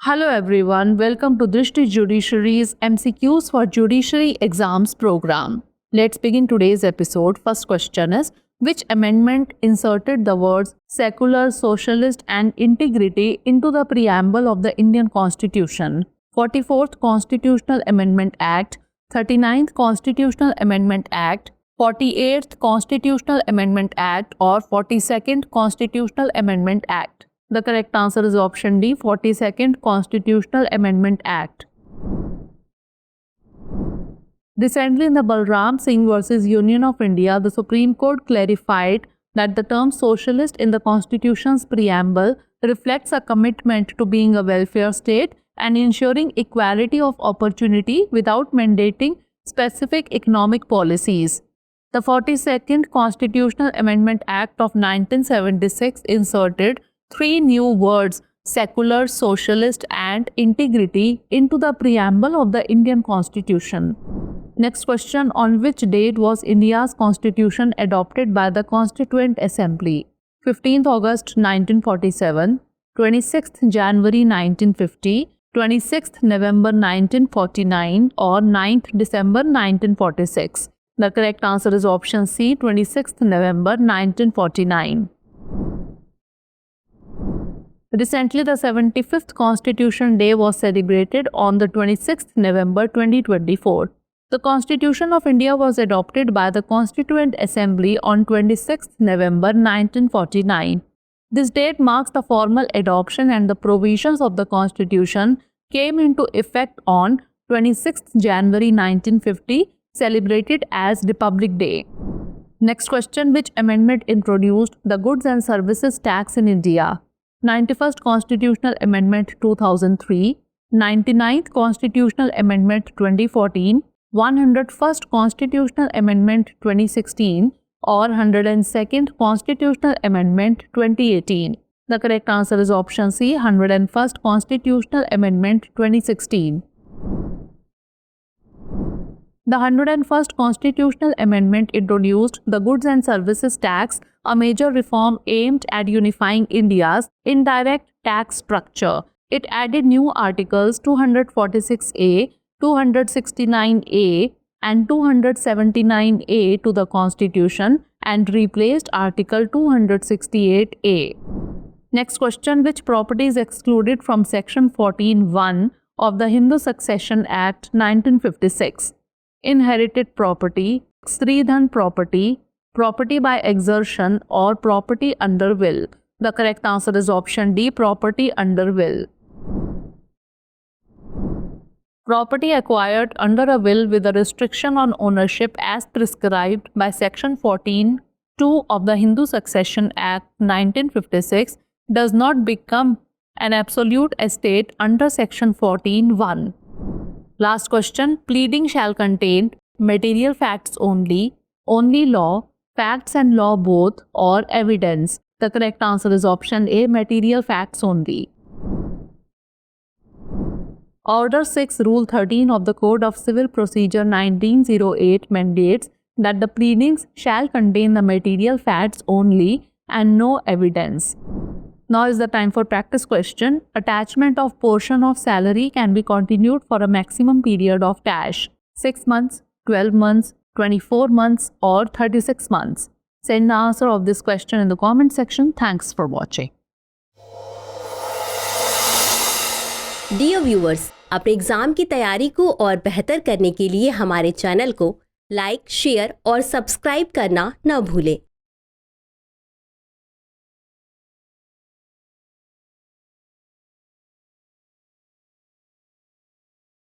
Hello everyone, welcome to Drishti Judiciary's MCQs for Judiciary Exams program. Let's begin today's episode. First question is, which amendment inserted the words secular, socialist and integrity into the preamble of the Indian Constitution? 44th Constitutional Amendment Act, 39th Constitutional Amendment Act, 48th Constitutional Amendment Act or 42nd Constitutional Amendment Act? The correct answer is option D, 42nd Constitutional Amendment Act. Recently in the Balram Singh versus Union of India, the Supreme Court clarified that the term socialist in the Constitution's preamble reflects a commitment to being a welfare state and ensuring equality of opportunity without mandating specific economic policies. The 42nd Constitutional Amendment Act of 1976 inserted three new words, secular, socialist and integrity, into the preamble of the Indian Constitution. Next question, on which date was India's Constitution adopted by the Constituent Assembly? 15th August 1947, 26th January 1950, 26th November 1949 or 9th December 1946? The correct answer is option C, 26th November 1949. Recently, the 75th Constitution Day was celebrated on the 26th November 2024. The Constitution of India was adopted by the Constituent Assembly on 26th November 1949. This date marks the formal adoption and the provisions of the Constitution came into effect on 26th January 1950, celebrated as Republic Day. Next question, which amendment introduced the Goods and Services Tax in India? 91st Constitutional Amendment 2003, 99th Constitutional Amendment 2014, 101st Constitutional Amendment 2016 or 102nd Constitutional Amendment 2018? The correct answer is option C, 101st Constitutional Amendment 2016. The 101st Constitutional Amendment introduced the Goods and Services Tax, a major reform aimed at unifying India's indirect tax structure. It added new articles 246A, 269A and 279A to the Constitution and replaced Article 268A. Next question, which property is excluded from Section 14(1) of the Hindu Succession Act 1956? Inherited property, Stridhan property, property by exertion or property under will? The correct answer is option D, property under will. Property acquired under a will with a restriction on ownership as prescribed by Section 14(2) of the Hindu Succession Act 1956 does not become an absolute estate under Section 14(1). Last question, pleading shall contain material facts only law, facts and law both, or evidence? The correct answer is option A, material facts only. Order 6, Rule 13 of the Code of Civil Procedure 1908 mandates that the pleadings shall contain the material facts only and no evidence. Now is the time for practice question. Attachment of portion of salary can be continued for a maximum period of dash: 6 months, 12 months, 24 months or 36 months. Send the answer of this question in the comment section. Thanks for watching. Dear viewers, अपने exam की तैयारी को और बेहतर करने के लिए हमारे चैनल को लाइक, शेयर और सब्सक्राइब करना न भूलें।